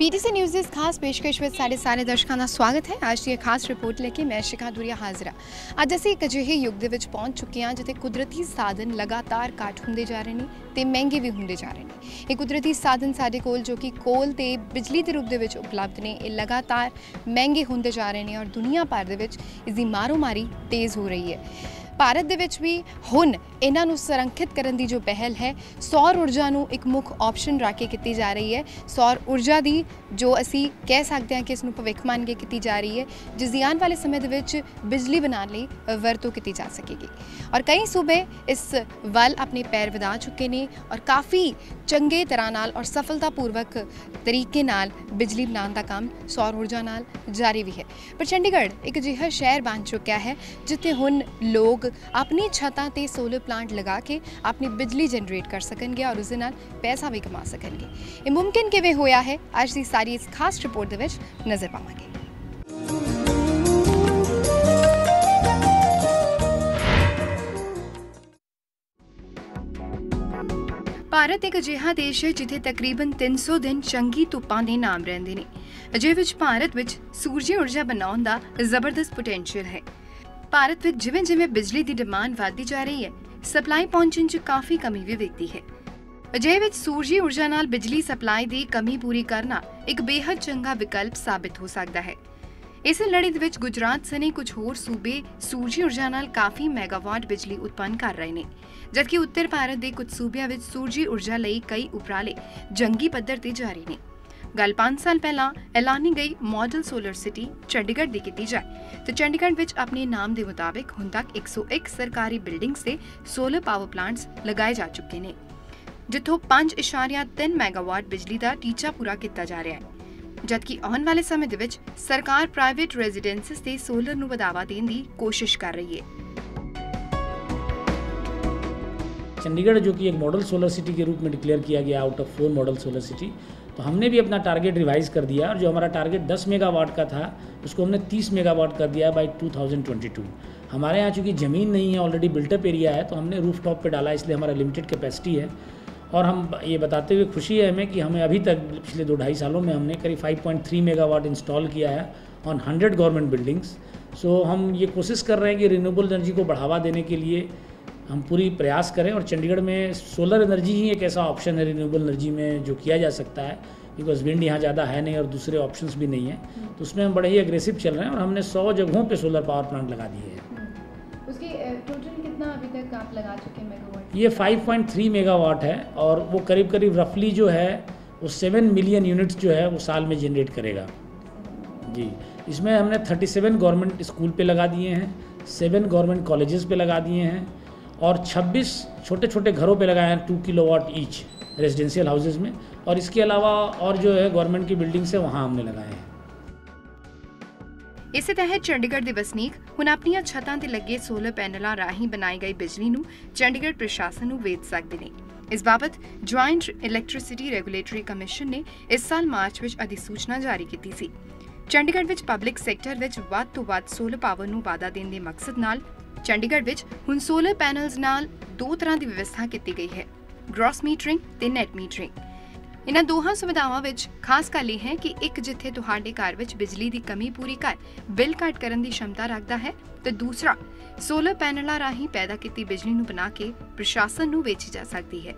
PTC news इस खास पेशकश ਵਿੱਚ ਸਾਡੇ ਸਾਰੇ ਦਰਸ਼ਕਾਂ ਦਾ ਸਵਾਗਤ ਹੈ। ਅੱਜ ਦੀ ਖਾਸ ਰਿਪੋਰਟ ਲੈ ਕੇ ਮੈਂ ਸ਼ਿਖਾ ਦੁਰੀਆ ਹਾਜ਼ਰ ਹਾਂ। ਅੱਜ ਅਸੀਂ ਇੱਕ ਅਜਿਹੇ ਯੁੱਗ ਦੇ ਵਿੱਚ ਪਹੁੰਚ ਚੁੱਕੇ ਹਾਂ ਜਿੱਥੇ ਕੁਦਰਤੀ ਸਾਧਨ ਲਗਾਤਾਰ ਘੱਟ ਹੁੰਦੇ ਜਾ ਰਹੇ ਨੇ ਤੇ ਮਹਿੰਗੇ ਵੀ ਹੁੰਦੇ ਜਾ ਰਹੇ ਨੇ। ਇਹ ਕੁਦਰਤੀ ਸਾਧਨ ਸਾਡੇ ਕੋਲ ਜੋ ਕਿ ਕੋਲ ਤੇ ਬਿਜਲੀ ਦੇ ਰੂਪ ਦੇ ਵਿੱਚ ਉਪਲਬਧ ਨੇ, ਇਹ ਲਗਾਤਾਰ ਮਹਿੰਗੇ ਹੁੰਦੇ ਜਾ ਰਹੇ ਨੇ ਔਰ ਦੁਨੀਆ ਭਰ ਦੇ ਵਿੱਚ ਇਸ ਦੀ ਮਾਰੋ-ਮਾਰੀ ਤੇਜ਼ ਹੋ ਰਹੀ ਹੈ। ਭਾਰਤ ਦੇ ਵਿੱਚ ਵੀ ਹੁਣ ਇਹਨਾਂ ਨੂੰ ਸੰਰਖਿਤ ਕਰਨ ਦੀ ਜੋ ਪਹਿਲ ਹੈ, ਸੌਰ ਊਰਜਾ ਨੂੰ ਇੱਕ ਮੁੱਖ ਆਪਸ਼ਨ ਰੱਖ ਕੇ ਕੀਤੀ ਜਾ ਰਹੀ ਹੈ। ਸੌਰ ਊਰਜਾ ਦੀ ਜੋ ਅਸੀਂ ਕਹਿ ਸਕਦੇ ਹਾਂ ਕਿ ਇਸ ਨੂੰ ਭਵਿੱਖ ਮੰਨ ਕੇ ਕੀਤੀ ਜਾ ਰਹੀ ਹੈ, ਜਿਸ ਦੀ ਆਉਣ ਵਾਲੇ ਸਮੇਂ ਦੇ ਵਿੱਚ ਬਿਜਲੀ ਬਣਾਉਣ ਲਈ ਵਰਤੋਂ ਕੀਤੀ ਜਾ ਸਕੇਗੀ। ਔਰ ਕਈ ਸੂਬੇ ਇਸ ਵੱਲ ਆਪਣੇ ਪੈਰ ਵਧਾ ਚੁੱਕੇ ਨੇ ਔਰ ਕਾਫੀ ਚੰਗੇ ਤਰ੍ਹਾਂ ਨਾਲ ਔਰ ਸਫਲਤਾਪੂਰਵਕ ਤਰੀਕੇ ਨਾਲ ਬਿਜਲੀ ਬਣਾਉਣ ਦਾ ਕੰਮ ਸੌਰ ਊਰਜਾ ਨਾਲ ਜਾਰੀ ਵੀ ਹੈ। ਪਰ ਚੰਡੀਗੜ੍ਹ ਇੱਕ ਅਜਿਹਾ ਸ਼ਹਿਰ ਬਣ ਚੁੱਕਿਆ ਹੈ ਜਿੱਥੇ ਹੁਣ ਲੋਕ अपनी छत्तां ते सोलर प्लांट लगा के अपनी बिजली जनरेट कर सकेंगे और उसके नाल पैसा भी कमा सकेंगे। ये मुमकिन किवें होया है, अज दी सारी इस खास रिपोर्ट दे विच नज़र पावांगे। ਭਾਰਤ ਇੱਕ ਅਜਿਹਾ ਦੇਸ਼ ਹੈ ਜਿੱਥੇ ਤਕਰੀਬਨ 300 ਦਿਨ ਚੰਗੀ ਧੁੱਪਾਂ ਦੇ ਨਾਮ ਰਹਿੰਦੇ ਨੇ। ਅਜੇ ਵਿੱਚ ਭਾਰਤ ਵਿੱਚ ਸੂਰਜੀ ਊਰਜਾ ਬਣਾਉਣ ਦਾ ਜ਼ਬਰਦਸਤ ਪੋਟੈਂਸ਼ੀਅਲ ਹੈ। ਭਾਰਤ ਵਿੱਚ ਜਿਵੇਂ-ਜਿਵੇਂ ਬਿਜਲੀ ਦੀ ਡਿਮਾਂਡ ਵਧਦੀ ਜਾ ਰਹੀ ਹੈ, ਸਪਲਾਈ ਪਹੁੰਚਣ 'ਚ ਕਾਫੀ ਕਮੀ ਵੀ ਵੇਖਦੀ ਹੈ। ਅਜਿਹੇ ਵਿੱਚ ਸੂਰਜੀ ਊਰਜਾ ਨਾਲ ਬਿਜਲੀ ਸਪਲਾਈ ਦੀ ਕਮੀ ਪੂਰੀ ਕਰਨਾ ਇੱਕ ਬੇहद ਚੰਗਾ ਵਿਕਲਪ ਸਾਬਿਤ ਹੋ ਸਕਦਾ ਹੈ। ਇਸ ਲੜੀ ਦੇ ਵਿੱਚ ਗੁਜਰਾਤ ਸਣੇ ਕੁਝ ਹੋਰ ਸੂਬੇ ਸੂਰਜੀ ਊਰਜਾ ਨਾਲ ਕਾਫੀ ਮੈਗਾਵਾਟ ਬਿਜਲੀ ਉਤਪੰਨ ਕਰ ਰਹੇ ਨੇ, ਜਦਕਿ ਉੱਤਰ ਭਾਰਤ ਦੇ ਕੁਝ ਸੂਬਿਆਂ ਵਿੱਚ ਸੂਰਜੀ ਊਰਜਾ ਲਈ ਕਈ ਉਪਰਾਲੇ ਜੰਗੀ ਪੱਧਰ ਤੇ ਜਾਰੀ ਨੇ। ਗੱਲ 5 ਸਾਲ ਪਹਿਲਾਂ ਐਲਾਨੀ ਗਈ ਮਾਡਲ ਸੋਲਰ ਸਿਟੀ ਚੰਡੀਗੜ੍ਹ ਦੀ ਕੀਤੀ ਜਾਏ ਤੇ ਚੰਡੀਗੜ੍ਹ ਵਿੱਚ ਆਪਣੇ ਨਾਮ ਦੇ ਮੁਤਾਬਿਕ ਹੁਣ ਤੱਕ 101 ਸਰਕਾਰੀ ਬਿਲਡਿੰਗਸ ਤੇ ਸੋਲਰ ਪਾਵਰ ਪਲਾਂਟਸ ਲਗਾਏ ਜਾ ਚੁੱਕੇ ਨੇ, ਜਿੱਥੋਂ 5.3 ਮੈਗਾਵਾਟ ਬਿਜਲੀ ਦਾ ਟੀਚਾ ਪੂਰਾ ਕੀਤਾ ਜਾ ਰਿਹਾ ਹੈ। ਜਦਕਿ ਆਉਣ ਵਾਲੇ ਸਮੇਂ ਦੇ ਵਿੱਚ ਸਰਕਾਰ ਪ੍ਰਾਈਵੇਟ ਰੈਜ਼ੀਡੈਂਸਿਸ ਤੇ ਸੋਲਰ ਨੂੰ ਵਧਾਵਾ ਦੇਣ ਦੀ ਕੋਸ਼ਿਸ਼ ਕਰ ਰਹੀ ਹੈ। चंडीगढ़ जो कि एक मॉडल सोलर सिटी के रूप में डिक्लेयर किया गया out of 4 model solar city, तो हमने भी अपना टारगेट रिवाइज कर दिया और जो हमारा टारगेट 10 मेगावाट का था उसको हमने 30 मेगावाट कर दिया बाय 2022। हमारे यहाँ चूँकि ज़मीन नहीं है, ऑलरेडी बिल्टअप एरिया है, तो हमने रूफटॉप पे डाला, इसलिए हमारा लिमिटेड कैपेसिटी है। और हम ये बताते हुए खुशी है हमें कि हमें अभी तक पिछले 2-2.5 सालों में हमने करीब 5.3 मेगावाट इंस्टॉल किया है ऑन 100 गवर्नमेंट बिल्डिंग्स। सो हम ये कोशिश कर रहे हैं कि रिन्यूएबल एनर्जी को बढ़ावा देने के लिए हम पूरी प्रयास करें और चंडीगढ़ में सोलर एनर्जी ही एक ऐसा ऑप्शन है रिन्यूएबल एनर्जी में जो किया जा सकता है, बिकॉज विंड यहाँ ज़्यादा है नहीं और दूसरे ऑप्शंस भी नहीं हैं, तो उसमें हम बड़े ही अग्रेसिव चल रहे हैं और हमने 100 जगहों पे सोलर पावर प्लांट लगा दिए हैं। उसकी टोटल कितना अभी तक आप लगा चुके हैं मेगावाट? ये 5.3 मेगावाट है और वो करीब करीब रफली जो है वो 7 मिलियन यूनिट्स जो है वो साल में जनरेट करेगा जी। इसमें हमने 37 गवर्नमेंट स्कूल पे लगा दिए हैं, 7 गवर्नमेंट कॉलेजेस पे लगा दिए हैं और 26 छोटे छोटे घरों पे लगाए हैं 2 किलोवाट ईच रेजिडेंशियल हाउसेज में, और इसके अलावा और जो है गवर्नमेंट की बिल्डिंग्स है वहाँ हमने लगाए हैं। ਇਸੇ ਤਹਿਤ ਚੰਡੀਗੜ੍ਹ ਦੇ ਵਸਨੀਕ ਹੁਣ ਆਪਣੀਆਂ ਛੱਤਾਂ ਤੇ ਲੱਗੇ ਸੋਲਰ ਪੈਨਲਾਂ ਰਾਹੀਂ ਬਣਾਈ ਗਈ ਬਿਜਲੀ ਨੂੰ ਚੰਡੀਗੜ੍ਹ ਪ੍ਰਸ਼ਾਸਨ ਨੂੰ ਵੇਚ ਸਕਦੇ ਨੇ। ਇਸ ਬਾਬਤ ਜੁਆਇੰਟ ਇਲੈਕਟ੍ਰਿਸਿਟੀ ਰੈਗੂਲੇਟਰੀ ਕਮਿਸ਼ਨ ਨੇ ਇਸ ਸਾਲ ਮਾਰਚ ਵਿੱਚ ਅਧਿਸੂਚਨਾ ਜਾਰੀ ਕੀਤੀ ਸੀ। ਚੰਡੀਗੜ੍ਹ ਵਿੱਚ ਪਬਲਿਕ ਸੈਕਟਰ ਵਿੱਚ ਵੱਧ ਤੋਂ ਵੱਧ ਸੋਲਰ ਪਾਵਰ ਨੂੰ ਵਾਧਾ ਦੇਣ ਦੇ ਮਕਸਦ ਨਾਲ ਚੰਡੀਗੜ੍ਹ ਵਿੱਚ ਹੁਣ ਸੋਲਰ ਪੈਨਲਸ ਨਾਲ 2 ਤਰ੍ਹਾਂ ਦੀ ਵਿਵਸਥਾ ਕੀਤੀ ਗਈ ਹੈ, ਗ੍ਰੌਸ ਮੀਟਰਿੰਗ ਤੇ ਨੈਟ ਮੀਟਰਿੰਗ। ਇਹਨਾਂ ਦੋਹਾਂ ਸੁਵਿਧਾਵਾਂ ਵਿੱਚ ਖਾਸ ਗੱਲ ਇਹ ਹੈ ਕਿ ਇੱਕ ਜਿੱਥੇ ਤੁਹਾਡੇ ਘਰ ਵਿੱਚ ਬਿਜਲੀ ਦੀ ਕਮੀ ਪੂਰੀ ਕਰ ਬਿੱਲ ਘੱਟ ਕਰਨ ਦੀ ਸ਼ਮਤਾ ਰੱਖਦਾ ਹੈ ਤੇ ਦੂਸਰਾ ਸੋਲਰ ਪੈਨਲਾਂ ਰਾਹੀਂ ਪੈਦਾ ਕੀਤੀ ਬਿਜਲੀ ਨੂੰ ਬਣਾ ਕੇ ਪ੍ਰਸ਼ਾਸਨ ਨੂੰ ਵੇਚੀ ਜਾ ਸਕਦੀ ਹੈ।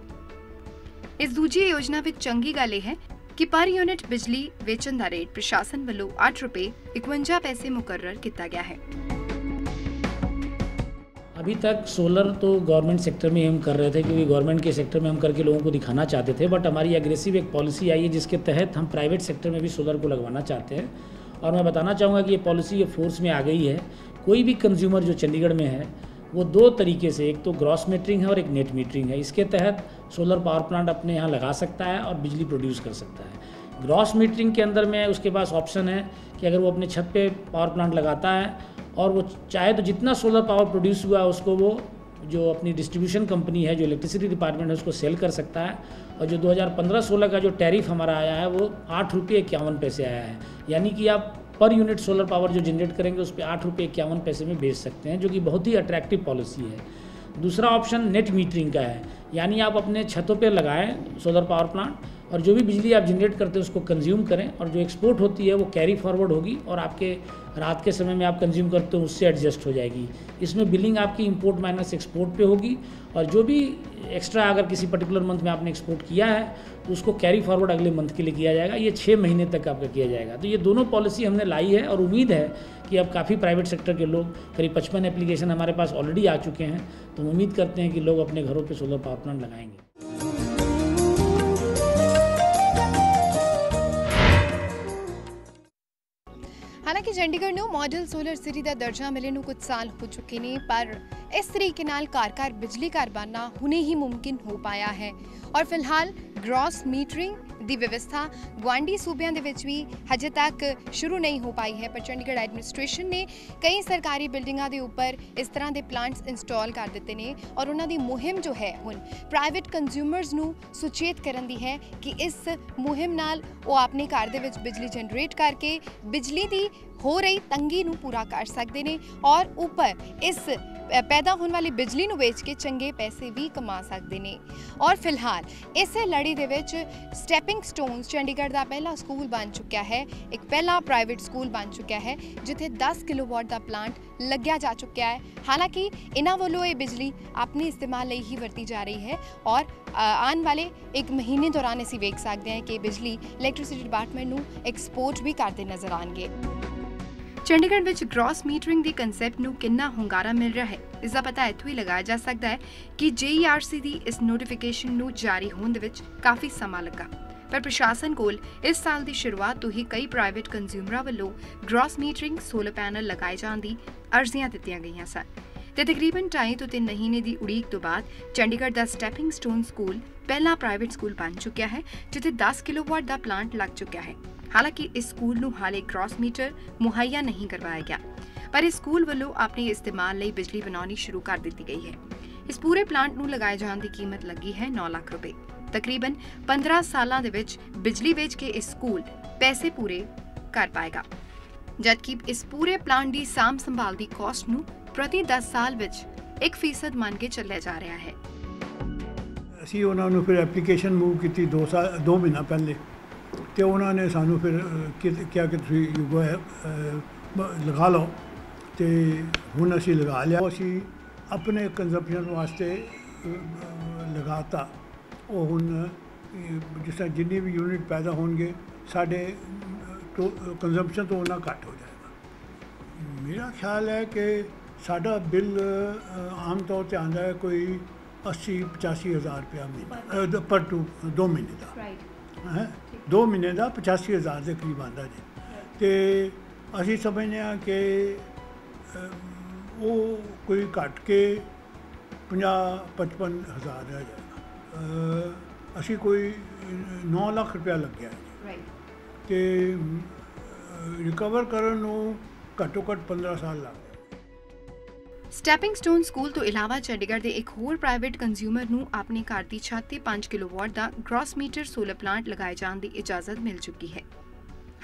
ਇਸ ਦੂਜੀ ਯੋਜਨਾ ਵਿੱਚ ਚੰਗੀ ਗੱਲ ਇਹ ਹੈ ਕਿ ਪਰ यूनिट बिजली ਵੇਚਣ ਦਾ ਰੇਟ ਪ੍ਰਸ਼ਾਸਨ ਵੱਲੋਂ 8 रुपये 51 पैसे मुकर्रर किया गया है। अभी तक सोलर तो गवर्नमेंट सेक्टर में हम कर रहे थे क्योंकि गवर्नमेंट के सेक्टर में हम करके लोगों को दिखाना चाहते थे, बट हमारी एग्रेसिव एक पॉलिसी आई है जिसके तहत हम प्राइवेट सेक्टर में भी सोलर को लगवाना चाहते हैं। और मैं बताना चाहूँगा कि ये पॉलिसी ये फोर्स में आ गई है। कोई भी कंज्यूमर जो चंडीगढ़ में है वो 2 तरीके से, एक तो ग्रॉस मीटरिंग है और एक नेट मीटरिंग है, इसके तहत सोलर पावर प्लांट अपने यहाँ लगा सकता है और बिजली प्रोड्यूस कर सकता है। ग्रॉस मीटरिंग के अंदर में उसके पास ऑप्शन है कि अगर वो अपने छत पे पावर प्लांट लगाता है और वो चाहे तो जितना सोलर पावर प्रोड्यूस हुआ है उसको वो जो अपनी डिस्ट्रीब्यूशन कंपनी है, जो इलेक्ट्रिसिटी डिपार्टमेंट है, उसको सेल कर सकता है। और जो 2015-16 का जो टैरिफ हमारा आया है वो 8 रुपये 51 पैसे आया है, यानी कि आप पर यूनिट सोलर पावर जो जनरेट करेंगे उस पर 8 रुपये 51 पैसे में बेच सकते हैं, जो कि बहुत ही अट्रैक्टिव पॉलिसी है। दूसरा ऑप्शन नेट मीटरिंग का है, यानी आप अपने छतों पर लगाएं सोलर पावर प्लांट और जो भी बिजली आप जनरेट करते हैं उसको कंज्यूम करें, और जो एक्सपोर्ट होती है वो कैरी फॉरवर्ड होगी और आपके रात के समय में आप कंज्यूम करते हो उससे एडजस्ट हो जाएगी। इसमें बिलिंग आपकी इंपोर्ट माइनस एक्सपोर्ट पे होगी, और जो भी एक्स्ट्रा अगर किसी पर्टिकुलर मंथ में आपने एक्सपोर्ट किया है तो उसको कैरी फॉरवर्ड अगले मंथ के लिए किया जाएगा। ये 6 महीने तक आपका किया जाएगा। तो ये दोनों पॉलिसी हमने लाई है, और उम्मीद है कि अब काफ़ी प्राइवेट सेक्टर के लोग, करीब 55 एप्लीकेशन हमारे पास ऑलरेडी आ चुके हैं, तो उम्मीद करते हैं कि लोग अपने घरों पर सोलर पावर प्लांट लगाएंगे। हालांकि चंडीगढ़ ਨੂੰ ਮਾਡਲ ਸੋਲਰ ਸਿਟੀ ਦਾ ਦਰਜਾ ਮਿਲੇ ਨੂੰ ਕੁਝ ਸਾਲ ਹੋ ਚੁੱਕੇ ਨੇ, ਪਰ ਇਸ ਤਰੀਕੇ ਨਾਲ ਘਰ-ਘਰ ਬਿਜਲੀ ਘਰ ਬਣਨਾ ਹੁਣੇ ਹੀ ਮੁਮਕਿਨ ਹੋ ਪਾਇਆ ਹੈ। और फिलहाल ग्रॉस मीटरिंग ਦੀ ਵਿਵਸਥਾ ਗੁਆਂਢੀ ਸੂਬਿਆਂ ਦੇ ਵਿੱਚ ਵੀ ਹਜੇ ਤੱਕ ਸ਼ੁਰੂ ਨਹੀਂ ਹੋ ਪਾਈ ਹੈ, ਪਰ ਚੰਡੀਗੜ੍ਹ ਐਡਮਿਨਿਸਟ੍ਰੇਸ਼ਨ ਨੇ ਕਈ ਸਰਕਾਰੀ ਬਿਲਡਿੰਗਾਂ ਦੇ ਉੱਪਰ ਇਸ ਤਰ੍ਹਾਂ ਦੇ ਪਲਾਂਟਸ ਇੰਸਟਾਲ ਕਰ ਦਿੱਤੇ ਨੇ, ਔਰ ਉਹਨਾਂ ਦੀ ਮੁਹਿੰਮ ਜੋ ਹੈ ਹੁਣ ਪ੍ਰਾਈਵੇਟ ਕੰਜ਼ਿਊਮਰਸ ਨੂੰ ਸੁਚੇਤ ਕਰਨ ਦੀ ਹੈ ਕਿ ਇਸ ਮੁਹਿੰਮ ਨਾਲ ਉਹ ਆਪਣੇ ਘਰ ਦੇ ਵਿੱਚ ਬਿਜਲੀ ਜਨਰੇਟ ਕਰਕੇ ਬਿਜਲੀ ਦੀ ਹੋ ਰਹੀ ਤੰਗੀ ਨੂੰ ਪੂਰਾ ਕਰ ਸਕਦੇ ਨੇ, ਔਰ ਉੱਪਰ ਇਸ पैदा होने वाली बिजली ਨੂੰ ਵੇਚ ਕੇ ਚੰਗੇ ਪੈਸੇ ਵੀ ਕਮਾ ਸਕਦੇ ਨੇ। और फिलहाल इसे लड़ी ਦੇ ਵਿੱਚ स्टैपिंग स्टोन्स ਚੰਡੀਗੜ੍ਹ ਦਾ ਪਹਿਲਾ ਸਕੂਲ ਬਣ ਚੁੱਕਿਆ ਹੈ, ਇੱਕ ਪਹਿਲਾ ਪ੍ਰਾਈਵੇਟ ਸਕੂਲ ਬਣ ਚੁੱਕਿਆ ਹੈ ਜਿੱਥੇ 10 ਕਿਲੋਵਾਟ ਦਾ ਪਲਾਂਟ ਲੱਗਿਆ ਜਾ ਚੁੱਕਿਆ ਹੈ। ਹਾਲਾਂਕਿ ਇਹਨਾਂ ਵੱਲੋਂ ਇਹ ਬਿਜਲੀ ਆਪਣੇ ਇਸਤੇਮਾਲ ਲਈ ਹੀ ਵਰਤੀ ਜਾ ਰਹੀ ਹੈ, और आने वाले एक महीने दौरान ਅਸੀਂ ਵੇਖ ਸਕਦੇ ਹਾਂ ਕਿ ਬਿਜਲੀ ਇਲੈਕਟ੍ਰਿਸਿਟੀ ਡਿਪਾਰਟਮੈਂਟ ਨੂੰ ਐਕਸਪੋਰਟ ਵੀ ਕਰਦੇ ਨਜ਼ਰ ਆਣਗੇ। ਚੰਡੀਗੜ੍ਹ ਵਿੱਚ ਗ੍ਰॉस ਮੀਟਰਿੰਗ ਦੀ ਕਨਸੈਪਟ ਨੂੰ ਕਿੰਨਾ ਹੁੰਗਾਰਾ ਮਿਲ ਰਿਹਾ ਹੈ, ਇਸ ਦਾ ਪਤਾ ਇੱਥੋਂ ਹੀ ਲਗਾਇਆ ਜਾ ਸਕਦਾ ਹੈ ਕਿ JERC ਦੀ ਇਸ ਨੋਟੀਫਿਕੇਸ਼ਨ ਨੂੰ ਜਾਰੀ ਹੋਣ ਦੇ ਵਿੱਚ ਕਾਫੀ ਸਮਾਂ ਲੱਗਾ, ਪਰ ਪ੍ਰਸ਼ਾਸਨ ਕੋਲ ਇਸ ਸਾਲ ਦੀ ਸ਼ੁਰੂਆਤ ਤੋਂ ਹੀ ਕਈ ਪ੍ਰਾਈਵੇਟ ਕੰਜ਼ਿਊਮਰਾਂ ਵੱਲੋਂ ਗ੍ਰॉस ਮੀਟਰਿੰਗ ਸੋਲਰ ਪੈਨਲ ਲਗਾਏ ਜਾਣ ਦੀ ਅਰਜ਼ੀਆਂ ਦਿੱਤੀਆਂ ਗਈਆਂ ਸਨ, ਤੇ ਤਕਰੀਬਨ 2.5 ਤੋਂ 3 ਮਹੀਨੇ ਦੀ ਉਡੀਕ ਤੋਂ ਬਾਅਦ ਚੰਡੀਗੜ੍ਹ ਦਾ ਸਟੈਪਿੰਗ ਸਟੋਨ ਸਕੂਲ ਪਹਿਲਾ ਪ੍ਰਾਈਵੇਟ ਸਕੂਲ ਬਣ ਚੁੱਕਿਆ ਹੈ ਜਿੱਥੇ 10 ਕਿਲੋਵਾਟ ਦਾ ਪਲਾਂਟ ਲੱਗ ਚੁੱਕਿਆ ਹੈ। हालांकि इस स्कूल ਨੂੰ ਹਾਲੇ ਗ੍ਰॉस ਮੀਟਰ ਮੁਹੱਈਆ ਨਹੀਂ ਕਰਵਾਇਆ ਗਿਆ, ਪਰ ਇਸ ਸਕੂਲ ਵੱਲੋਂ ਆਪਣੇ ਇਸਤੇਮਾਲ ਲਈ ਬਿਜਲੀ ਬਣਾਉਣੀ ਸ਼ੁਰੂ ਕਰ ਦਿੱਤੀ ਗਈ ਹੈ। ਇਸ ਪੂਰੇ ਪਲਾਂਟ ਨੂੰ ਲਗਾਏ ਜਾਣ ਦੀ ਕੀਮਤ ਲੱਗੀ ਹੈ 9 ਲੱਖ ਰੁਪਏ। ਤਕਰੀਬਨ 15 ਸਾਲਾਂ ਦੇ ਵਿੱਚ ਬਿਜਲੀ ਵੇਚ ਕੇ ਇਸ ਸਕੂਲ ਪੈਸੇ ਪੂਰੇ ਕਰ ਪਾਏਗਾ, ਜਦਕਿ ਇਸ ਪੂਰੇ ਪਲਾਂਟ ਦੀ ਸਾਂਭ ਸੰਭਾਲ ਦੀ ਕਾਸਟ ਨੂੰ ਪ੍ਰਤੀ 10 ਸਾਲ ਵਿੱਚ 1% ਮੰਨ ਕੇ ਚੱਲਿਆ ਜਾ ਰਿਹਾ ਹੈ। ਅਸੀਂ ਉਹਨਾਂ ਨੂੰ ਫਿਰ ਐਪਲੀਕੇਸ਼ਨ ਮੂਵ ਕੀਤੀ 2 ਮਹੀਨਾ ਪਹਿਲੇ, ਤੇ ਉਹਨਾਂ ਨੇ ਸਾਨੂੰ ਫਿਰ ਕਿਹਾ ਕਿ ਤੁਸੀਂ ਯੂਗੋ ਲਗਾ ਲਓ, ਤੇ ਹੁਣ ਅਸੀਂ ਲਗਾ ਲਿਆ। ਅਸੀਂ ਆਪਣੇ ਕੰਜ਼ੰਪਸ਼ਨ ਵਾਸਤੇ ਲਗਾਤਾ। ਉਹ ਹੁਣ ਜਿਸ ਤਰ੍ਹਾਂ ਜਿੰਨੀ ਵੀ ਯੂਨਿਟ ਪੈਦਾ ਹੋਣਗੇ ਸਾਡੇ ਕੰਜ਼ੰਪਸ਼ਨ ਤੋਂ ਉਹਨਾਂ ਘੱਟ ਹੋ ਜਾਏਗਾ। ਮੇਰਾ ਖਿਆਲ ਹੈ ਕਿ ਸਾਡਾ ਬਿੱਲ ਆਮ ਤੌਰ 'ਤੇ ਆਉਂਦਾ ਹੈ ਕੋਈ 80-85 ਹਜ਼ਾਰ ਰੁਪਇਆ ਮਹੀਨਾ ਪਰ 2 ਮਹੀਨੇ ਦਾ ਹੈ, 2 ਮਹੀਨੇ ਦਾ 85 ਹਜ਼ਾਰ ਦੇ ਕਰੀਬ ਆਉਂਦਾ ਜੀ। ਅਤੇ ਅਸੀਂ ਸਮਝਦੇ ਹਾਂ ਕਿ ਉਹ ਕੋਈ ਘੱਟ ਕੇ 50-55 ਹਜ਼ਾਰ ਰਹਿ ਜਾਏਗਾ। ਅਸੀਂ ਕੋਈ 9 ਲੱਖ ਰੁਪਇਆ ਲੱਗਿਆ ਜੀ, ਅਤੇ ਰਿਕਵਰ ਕਰਨ ਨੂੰ ਘੱਟੋ ਘੱਟ 15 ਸਾਲ ਲੱਗ ਗਏ। ਸਟੈਪਿੰਗ ਸਟੋਨ ਸਕੂਲ ਤੋਂ ਇਲਾਵਾ ਚੰਡੀਗੜ੍ਹ ਦੇ ਇੱਕ ਹੋਰ ਪ੍ਰਾਈਵੇਟ ਕੰਜ਼ਿਊਮਰ ਨੂੰ ਆਪਣੇ ਘਰ ਦੀ ਛੱਤ ਤੇ 5 ਕਿਲੋਵਾਟ ਦਾ ਗ੍ਰॉस ਮੀਟਰ ਸੋਲਰ ਪਲਾਂਟ ਲਗਾਏ ਜਾਣ ਦੀ ਇਜਾਜ਼ਤ ਮਿਲ ਚੁੱਕੀ ਹੈ।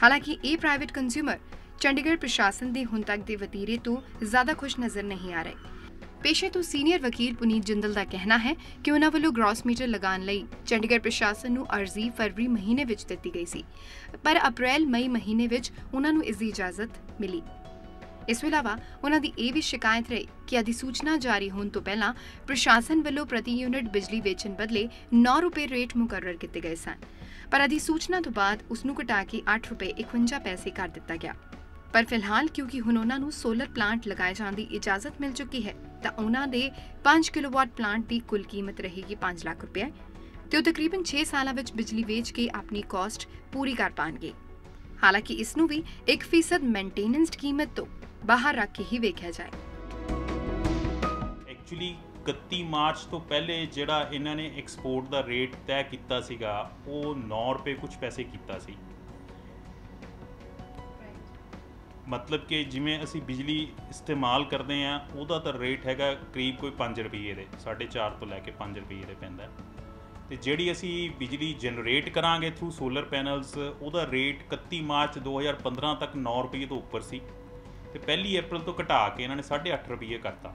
ਹਾਲਾਂਕਿ ਇਹ ਪ੍ਰਾਈਵੇਟ ਕੰਜ਼ਿਊਮਰ ਚੰਡੀਗੜ੍ਹ ਪ੍ਰਸ਼ਾਸਨ ਦੇ ਹੁਣ ਤੱਕ ਦੇ ਵਤੀਰੇ ਤੋਂ ਜ਼ਿਆਦਾ ਖੁਸ਼ ਨਜ਼ਰ ਨਹੀਂ ਆ ਰਹੇ। ਪੇਸ਼ੇ ਤੋਂ ਸੀਨੀਅਰ ਵਕੀਲ ਪੁਨੀਤ ਜਿੰਦਲ ਦਾ ਕਹਿਣਾ ਹੈ ਕਿ ਉਹਨਾਂ ਵੱਲੋਂ ਗ੍ਰॉस ਮੀਟਰ ਲਗਾਉਣ ਲਈ ਚੰਡੀਗੜ੍ਹ ਪ੍ਰਸ਼ਾਸਨ ਨੂੰ ਅਰਜ਼ੀ ਫਰਵਰੀ ਮਹੀਨੇ ਵਿੱਚ ਦਿੱਤੀ ਗਈ ਸੀ, ਪਰ ਅਪ੍ਰੈਲ-ਮਈ ਮਹੀਨੇ ਵਿੱਚ ਉਹਨਾਂ ਨੂੰ ਇਸ ਦੀ ਇਜਾਜ਼ਤ ਮਿਲੀ। ਇਸ ਤੋਂ ਇਲਾਵਾ ਉਹਨਾਂ ਦੀ ਇਹ ਵੀ ਸ਼ਿਕਾਇਤ ਰਹੀ ਕਿ ਅਧਿਸੂਚਨਾ ਜਾਰੀ ਹੋਣ ਤੋਂ ਪਹਿਲਾਂ ਪ੍ਰਸ਼ਾਸਨ ਵੱਲੋਂ ਪ੍ਰਤੀ ਯੂਨਿਟ ਬਿਜਲੀ ਵੇਚਣ ਬਦਲੇ 9 ਰੁਪਏ ਰੇਟ ਮੁਕਰਰ ਕੀਤੇ ਗਏ ਸਨ, ਪਰ ਅਧਿਸੂਚਨਾ ਤੋਂ ਬਾਅਦ ਉਸ ਨੂੰ ਘਟਾ ਕੇ 8 ਰੁਪਏ 51 ਪੈਸੇ ਕਰ ਦਿੱਤਾ ਗਿਆ। ਪਰ ਫਿਲਹਾਲ ਕਿਉਂਕਿ ਹੁਣ ਉਹਨਾਂ ਨੂੰ ਸੋਲਰ ਪਲਾਂਟ ਲਗਾਏ ਜਾਣ ਦੀ ਇਜਾਜ਼ਤ ਮਿਲ ਚੁੱਕੀ ਹੈ, ਤਾਂ ਉਹਨਾਂ ਦੇ 5 ਕਿਲੋਵਾਟ ਪਲਾਂਟ ਦੀ ਕੁੱਲ ਕੀਮਤ ਰਹੇਗੀ 5 ਲੱਖ ਰੁਪਏ, ਤੇ ਉਹ ਤਕਰੀਬਨ 6 ਸਾਲਾਂ ਵਿੱਚ ਬਿਜਲੀ ਵੇਚ ਕੇ ਆਪਣੀ ਕਾਸਟ ਪੂਰੀ ਕਰ ਪਾਣਗੇ। ਹਾਲਾਂਕਿ ਇਸ ਨੂੰ ਵੀ 1% ਮੇਨਟੇਨੈਂਸ ਕੀਮਤ ਤੋਂ ਬਾਹਰ ਰੱਖ ਕੇ ਹੀ ਵੇਖਿਆ ਜਾਏ। ਐਕਚੁਅਲੀ 31 ਮਾਰਚ ਤੋਂ ਪਹਿਲੇ ਜਿਹੜਾ ਇਹਨਾਂ ਨੇ ਐਕਸਪੋਰਟ ਦਾ ਰੇਟ ਤੈਅ ਕੀਤਾ ਸੀਗਾ ਉਹ 9 ਰੁਪਏ ਕੁਝ ਪੈਸੇ ਕੀਤਾ ਸੀ। ਮਤਲਬ ਕਿ ਜਿਵੇਂ ਅਸੀਂ ਬਿਜਲੀ ਇਸਤੇਮਾਲ ਕਰਦੇ ਹਾਂ ਉਹਦਾ ਤਾਂ ਰੇਟ ਹੈਗਾ ਕਰੀਬ ਕੋਈ 5 ਰੁਪਏ ਦੇ, 4.5 ਤੋਂ ਲੈ ਕੇ 5 ਰੁਪਏ ਦੇ ਪੈਂਦਾ, ਤੇ ਜਿਹੜੀ ਅਸੀਂ ਬਿਜਲੀ ਜਨਰੇਟ ਕਰਾਂਗੇ ਥਰੂ ਸੋਲਰ ਪੈਨਲਸ ਉਹਦਾ ਰੇਟ 31 ਮਾਰਚ 2015 ਤੱਕ 9 ਰੁਪਏ ਤੋਂ ਉੱਪਰ ਸੀ, ਤੇ 1 ਅਪ੍ਰੈਲ ਤੋਂ ਘਟਾ ਕੇ ਇਹਨਾਂ ਨੇ 8.5 ਰੁਪਏ ਕਰਤਾ।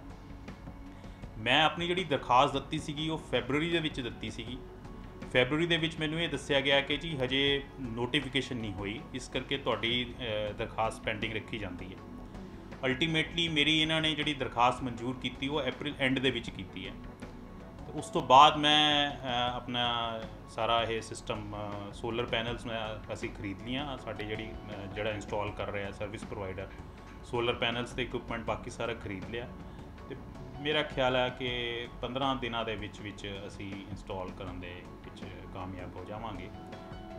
ਮੈਂ ਆਪਣੀ ਜਿਹੜੀ ਦਰਖਾਸਤ ਦਿੱਤੀ ਸੀਗੀ ਉਹ ਫੈਬਰਵਰੀ ਦੇ ਵਿੱਚ ਦਿੱਤੀ ਸੀਗੀ। ਫੈਬਰੂਰੀ ਦੇ ਵਿੱਚ ਮੈਨੂੰ ਇਹ ਦੱਸਿਆ ਗਿਆ ਕਿ ਜੀ ਹਜੇ ਨੋਟੀਫਿਕੇਸ਼ਨ ਨਹੀਂ ਹੋਈ, ਇਸ ਕਰਕੇ ਤੁਹਾਡੀ ਦਰਖਾਸਤ ਪੈਂਡਿੰਗ ਰੱਖੀ ਜਾਂਦੀ ਹੈ। ਅਲਟੀਮੇਟਲੀ ਮੇਰੀ ਇਹਨਾਂ ਨੇ ਜਿਹੜੀ ਦਰਖਾਸਤ ਮਨਜ਼ੂਰ ਕੀਤੀ ਉਹ ਅਪ੍ਰੈਲ ਐਂਡ ਦੇ ਵਿੱਚ ਕੀਤੀ ਹੈ। ਉਸ ਤੋਂ ਬਾਅਦ ਮੈਂ ਆਪਣਾ ਸਾਰਾ ਇਹ ਸਿਸਟਮ ਸੋਲਰ ਪੈਨਲਸ ਅਸੀਂ ਖਰੀਦ ਲੀਆਂ। ਸਾਡੇ ਜਿਹੜਾ ਇੰਸਟਾਲ ਕਰ ਰਿਹਾ ਸਰਵਿਸ ਪ੍ਰੋਵਾਈਡਰ ਸੋਲਰ ਪੈਨਲਸ ਤੇ ਇਕਵਿਪਮੈਂਟ ਬਾਕੀ ਸਾਰਾ ਖਰੀਦ ਲਿਆ, ਤੇ ਮੇਰਾ ਖਿਆਲ ਹੈ ਕਿ 15 ਦਿਨਾਂ ਦੇ ਵਿੱਚ ਅਸੀਂ ਇੰਸਟਾਲ ਕਰਨ ਦੇ ਵਿੱਚ ਕਾਮਯਾਬ ਹੋ ਜਾਵਾਂਗੇ।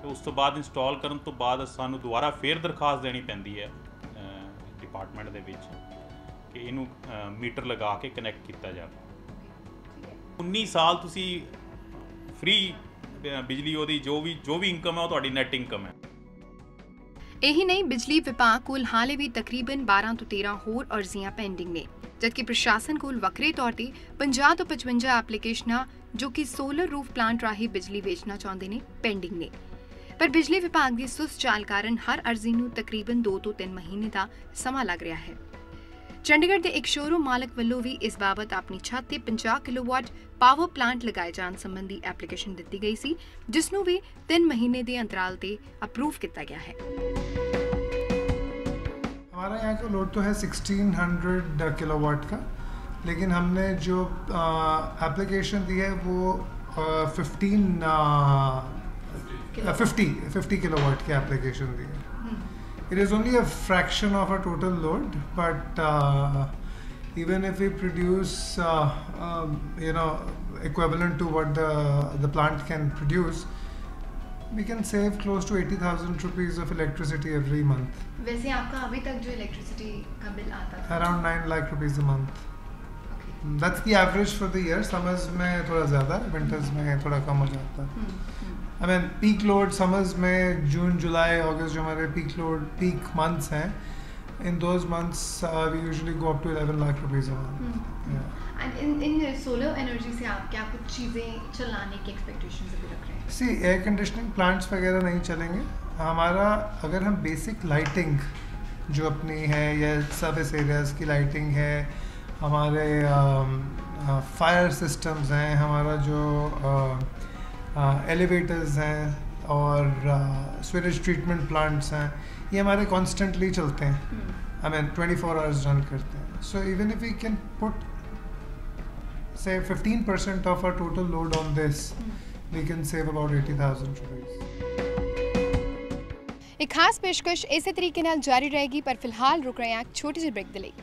ਤੇ ਉਸ ਤੋਂ ਬਾਅਦ ਇੰਸਟਾਲ ਕਰਨ ਤੋਂ ਬਾਅਦ ਸਾਨੂੰ ਦੁਬਾਰਾ ਫੇਰ ਦਰਖਾਸਤ ਦੇਣੀ ਪੈਂਦੀ ਹੈ ਡਿਪਾਰਟਮੈਂਟ ਦੇ ਵਿੱਚ ਕਿ ਇਹਨੂੰ ਮੀਟਰ ਲਗਾ ਕੇ ਕਨੈਕਟ ਕੀਤਾ ਜਾਵੇ। 19 ਸਾਲ ਤੁਸੀਂ ਫ੍ਰੀ ਬਿਜਲੀ ਉਹਦੀ ਜੋ ਵੀ ਇਨਕਮ ਹੈ ਉਹ ਤੁਹਾਡੀ ਨੈਟ ਇਨਕਮ ਹੈ। ਇਹੀ ਨਹੀਂ, ਬਿਜਲੀ ਵਿਭਾਗ ਕੋਲ ਹਾਲੇ ਵੀ ਤਕਰੀਬਨ 12 ਤੋਂ 13 ਹੋਰ ਅਰਜ਼ੀਆਂ ਪੈਂਡਿੰਗ ਨੇ, ਜਦਕਿ ਪ੍ਰਸ਼ਾਸਨ ਕੋਲ ਵੱਖਰੇ ਤੌਰ ਤੇ 50 ਤੋਂ 55 ਐਪਲੀਕੇਸ਼ਨਾਂ ਜੋ ਕਿ ਸੋਲਰ ਰੂਫ ਪਲਾਂਟ ਰਾਹੀਂ ਬਿਜਲੀ ਵੇਚਣਾ ਚਾਹੁੰਦੇ ਨੇ ਪੈਂਡਿੰਗ ਨੇ। ਪਰ ਬਿਜਲੀ ਵਿਭਾਗ ਦੀ ਸੁਸਤ ਚਾਲ ਕਾਰਨ ਹਰ ਅਰਜ਼ੀ ਨੂੰ ਤਕਰੀਬਨ 2 ਤੋਂ 3 ਮਹੀਨੇ ਦਾ ਸਮਾਂ ਲੱਗ ਰਿਹਾ ਹੈ। ਚੰਡੀਗੜ੍ਹ ਦੇ ਇੱਕ ਸ਼ੋਰੂਮ ਮਾਲਕ ਵੱਲੋਂ ਵੀ ਇਸ ਬਾਬਤ ਆਪਣੀ ਛੱਤ ਤੇ 50 ਕਿਲੋਵਾਟ ਪਾਵਰ ਪਲਾਂਟ ਲਗਾਏ ਜਾਣ ਸੰਬੰਧੀ ਐਪਲੀਕੇਸ਼ਨ ਦਿੱਤੀ ਗਈ ਸੀ, ਜਿਸ ਨੂੰ ਵੀ 3 ਮਹੀਨੇ ਦੇ ਅੰਤਰਾਲ ਤੇ ਅਪਰੂਵ ਕੀਤਾ ਗਿਆ ਹੈ। हमारा यहाँ का लोड तो है 1600 किलोवाट का, लेकिन हमने जो एप्लीकेशन दी है वो 50 किलोवाट की एप्लीकेशन दी है। It is only a fraction of our total load, but even if we produce equivalent to what the plant can produce, we can save close to 80,000 rupees of electricity every month. वैसे आपका अभी तक जो electricity का bill आता था Around 9 lakh rupees a month. That's the average for the year. Summers में थोड़ा ज़्यादा, winters में थोड़ा कम हो जाता है। I mean peak load summers में जून जुलाई अगस्त जो हमारे peak months हैं, in those months we usually go up to 11 lakh rupees a month. And in solar energy से आप क्या कुछ चीज़ें चलाने की एक्सपेक्टेशंस अभी रख रहे हैं? See, एयर कंडीशनिंग प्लांट्स वगैरह नहीं चलेंगे हमारा। अगर हम बेसिक लाइटिंग जो अपनी है या सर्विस एरियाज़ की लाइटिंग है, हमारे फायर सिस्टम्स हैं, हमारा जो एलिवेटर्स हैं और स्वेरेज ट्रीटमेंट प्लांट्स हैं, ये हमारे कॉन्स्टेंटली चलते हैं। आई मीन 24 आवर्स रन करते हैं। So even if we can put say 15% of our total load on this, we can save about 80,000 rupees. एक खास पेशकश इसी तरीके नाल जारी रहेगी, पर फिलहाल रुक रहे हैं एक छोटी सी ब्रेक दे लई।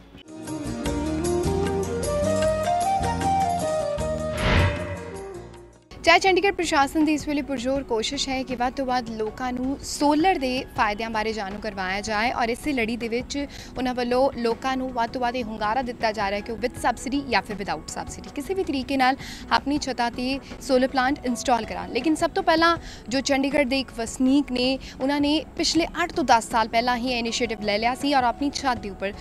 ਚਾਹੇ ਚੰਡੀਗੜ੍ਹ ਪ੍ਰਸ਼ਾਸਨ ਦੀ ਇਸ ਵੇਲੇ ਪੁਰਜ਼ੋਰ ਕੋਸ਼ਿਸ਼ ਹੈ ਕਿ ਵੱਧ ਤੋਂ ਵੱਧ ਲੋਕਾਂ ਨੂੰ ਸੋਲਰ ਦੇ ਫਾਇਦਿਆਂ ਬਾਰੇ ਜਾਣੂ ਕਰਵਾਇਆ ਜਾਏ, ਔਰ ਇਸੇ ਲੜੀ ਦੇ ਵਿੱਚ ਉਹਨਾਂ ਵੱਲੋਂ ਲੋਕਾਂ ਨੂੰ ਵੱਧ ਤੋਂ ਵੱਧ ਇਹ ਹੁੰਗਾਰਾ ਦਿੱਤਾ ਜਾ ਰਿਹਾ ਕਿ ਉਹ ਵਿਦ ਸਬਸਿਡੀ ਜਾਂ ਫਿਰ ਵਿਦਆਊਟ ਸਬਸਿਡੀ ਕਿਸੇ ਵੀ ਤਰੀਕੇ ਨਾਲ ਆਪਣੀ ਛੱਤਾਂ 'ਤੇ ਸੋਲਰ ਪਲਾਂਟ ਇੰਸਟਾਲ ਕਰਾਉਣ। ਲੇਕਿਨ ਸਭ ਤੋਂ ਪਹਿਲਾਂ ਜੋ ਚੰਡੀਗੜ੍ਹ ਦੇ ਇੱਕ ਵਸਨੀਕ ਨੇ, ਉਹਨਾਂ ਨੇ ਪਿਛਲੇ 8 ਤੋਂ 10 ਸਾਲ ਪਹਿਲਾਂ ਹੀ ਇਹ ਇਨੀਸ਼ੀਏਟਿਵ ਲੈ ਲਿਆ ਸੀ ਔਰ ਆਪਣੀ ਛੱਤ ਦੇ ਉੱਪਰ